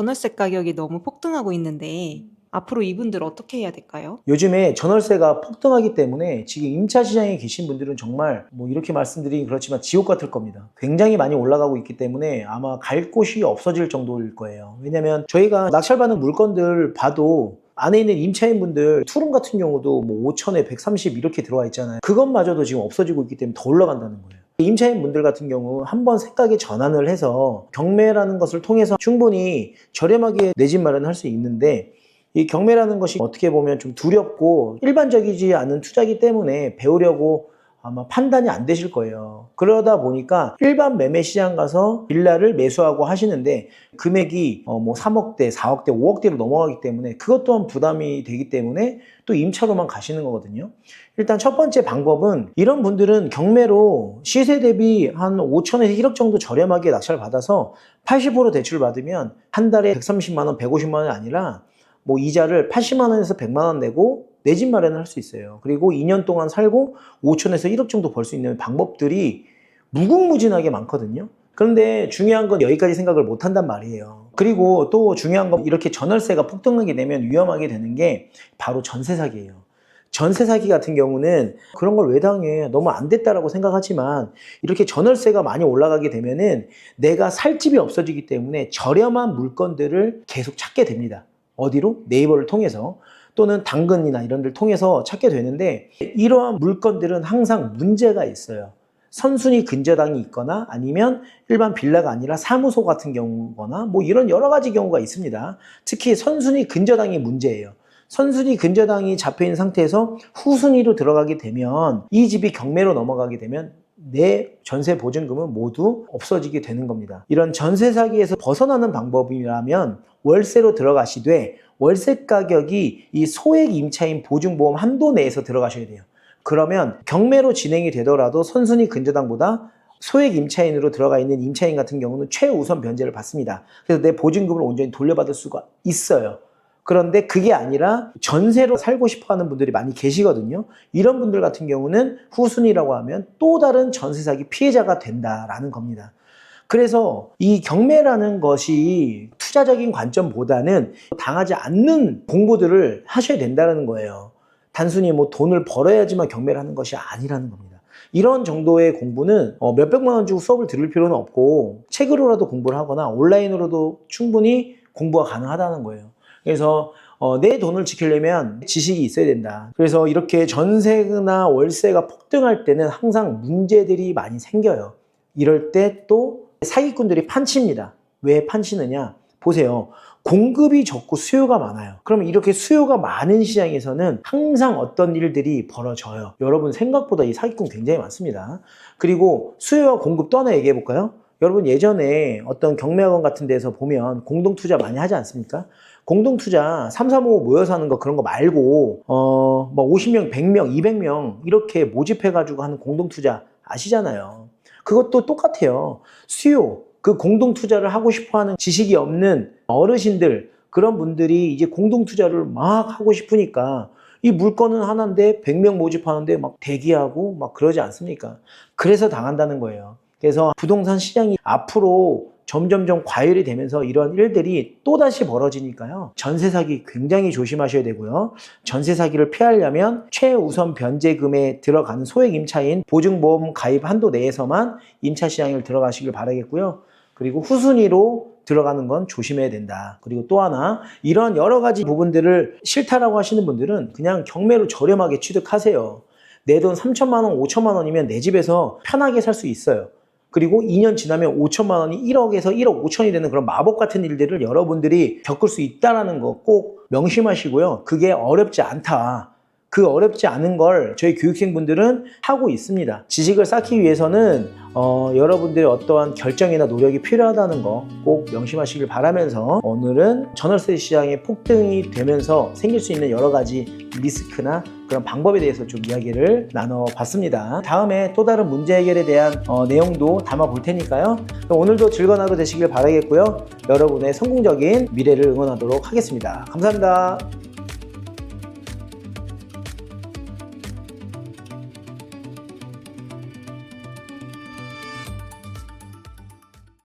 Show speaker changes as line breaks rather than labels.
전월세 가격이 너무 폭등하고 있는데 앞으로 이분들 어떻게 해야 될까요?
요즘에 전월세가 폭등하기 때문에 지금 임차 시장에 계신 분들은 정말 이렇게 말씀드리긴 그렇지만 지옥 같을 겁니다. 굉장히 많이 올라가고 있기 때문에 아마 갈 곳이 없어질 정도일 거예요. 왜냐면 저희가 낙찰받는 물건들 봐도 안에 있는 임차인분들 투룸 같은 경우도 5천에 130 이렇게 들어와 있잖아요. 그것마저도 지금 없어지고 있기 때문에 더 올라간다는 거예요. 임차인분들 같은 경우 한번 생각에 전환을 해서 경매라는 것을 통해서 충분히 저렴하게 내 집 마련할 수 있는데, 이 경매라는 것이 어떻게 보면 좀 두렵고 일반적이지 않은 투자이기 때문에 배우려고 아마 판단이 안 되실 거예요. 그러다 보니까 일반 매매 시장 가서 빌라를 매수하고 하시는데 금액이 3억대, 4억대, 5억대로 넘어가기 때문에 그것 또한 부담이 되기 때문에 또 임차로만 가시는 거거든요. 일단 첫 번째 방법은, 이런 분들은 경매로 시세 대비 한 5천에서 1억 정도 저렴하게 낙찰 받아서 80% 대출 받으면 한 달에 130만 원, 150만 원이 아니라 이자를 80만 원에서 100만 원 내고 내 집 마련을 할 수 있어요. 그리고 2년 동안 살고 5천에서 1억 정도 벌 수 있는 방법들이 무궁무진하게 많거든요. 그런데 중요한 건 여기까지 생각을 못 한단 말이에요. 그리고 또 중요한 건, 이렇게 전월세가 폭등하게 되면 위험하게 되는 게 바로 전세 사기예요. 전세 사기 같은 경우는 그런 걸 왜 당해, 너무 안 됐다라고 생각하지만, 이렇게 전월세가 많이 올라가게 되면은 내가 살 집이 없어지기 때문에 저렴한 물건들을 계속 찾게 됩니다. 어디로? 네이버를 통해서, 또는 당근이나 이런 데를 통해서 찾게 되는데, 이러한 물건들은 항상 문제가 있어요. 선순위 근저당이 있거나 아니면 일반 빌라가 아니라 사무소 같은 경우거나 이런 여러 가지 경우가 있습니다. 특히 선순위 근저당이 문제예요. 선순위 근저당이 잡혀있는 상태에서 후순위로 들어가게 되면, 이 집이 경매로 넘어가게 되면 내 전세 보증금은 모두 없어지게 되는 겁니다. 이런 전세 사기에서 벗어나는 방법이라면 월세로 들어가시되, 월세 가격이 이 소액 임차인 보증보험 한도 내에서 들어가셔야 돼요. 그러면 경매로 진행이 되더라도 선순위 근저당보다 소액 임차인으로 들어가 있는 임차인 같은 경우는 최우선 변제를 받습니다. 그래서 내 보증금을 온전히 돌려받을 수가 있어요. 그런데 그게 아니라 전세로 살고 싶어 하는 분들이 많이 계시거든요. 이런 분들 같은 경우는 후순위라고 하면 또 다른 전세 사기 피해자가 된다라는 겁니다. 그래서 이 경매라는 것이 투자적인 관점보다는 당하지 않는 공부들을 하셔야 된다는 거예요. 단순히 돈을 벌어야지만 경매를 하는 것이 아니라는 겁니다. 이런 정도의 공부는 몇백만 원 주고 수업을 들을 필요는 없고, 책으로라도 공부를 하거나 온라인으로도 충분히 공부가 가능하다는 거예요. 그래서 내 돈을 지키려면 지식이 있어야 된다. 그래서 이렇게 전세나 월세가 폭등할 때는 항상 문제들이 많이 생겨요. 이럴 때 또 사기꾼들이 판칩니다. 왜 판치느냐? 보세요. 공급이 적고 수요가 많아요. 그러면 이렇게 수요가 많은 시장에서는 항상 어떤 일들이 벌어져요. 여러분, 생각보다 이 사기꾼 굉장히 많습니다. 그리고 수요와 공급 또 하나 얘기해 볼까요? 여러분, 예전에 어떤 경매학원 같은 데서 보면 공동투자 많이 하지 않습니까? 공동투자 3, 4, 5 모여서 하는 거, 그런 거 말고 50명, 100명, 200명 이렇게 모집해가지고 하는 공동투자 아시잖아요. 그것도 똑같아요. 수요, 그 공동투자를 하고 싶어하는 지식이 없는 어르신들, 그런 분들이 이제 공동투자를 막 하고 싶으니까 이 물건은 하나인데 100명 모집하는데 막 대기하고 막 그러지 않습니까? 그래서 당한다는 거예요. 그래서 부동산 시장이 앞으로 점점점 과열이 되면서 이런 일들이 또다시 벌어지니까요. 전세 사기 굉장히 조심하셔야 되고요. 전세 사기를 피하려면 최우선 변제금에 들어가는 소액 임차인 보증보험 가입 한도 내에서만 임차 시장을 들어가시길 바라겠고요. 그리고 후순위로 들어가는 건 조심해야 된다. 그리고 또 하나, 이런 여러 가지 부분들을 싫다라고 하시는 분들은 그냥 경매로 저렴하게 취득하세요. 내 돈 3천만 원, 5천만 원이면 내 집에서 편하게 살 수 있어요. 그리고 2년 지나면 5천만 원이 1억에서 1억 5천이 되는 그런 마법 같은 일들을 여러분들이 겪을 수 있다는 거 꼭 명심하시고요. 그게 어렵지 않다. 그 어렵지 않은 걸 저희 교육생분들은 하고 있습니다. 지식을 쌓기 위해서는 여러분들의 어떠한 결정이나 노력이 필요하다는 거 꼭 명심하시길 바라면서, 오늘은 전월세 시장의 폭등이 되면서 생길 수 있는 여러 가지 리스크나 그런 방법에 대해서 좀 이야기를 나눠봤습니다. 다음에 또 다른 문제 해결에 대한 내용도 담아볼 테니까요. 오늘도 즐거운 하루 되시길 바라겠고요. 여러분의 성공적인 미래를 응원하도록 하겠습니다. 감사합니다.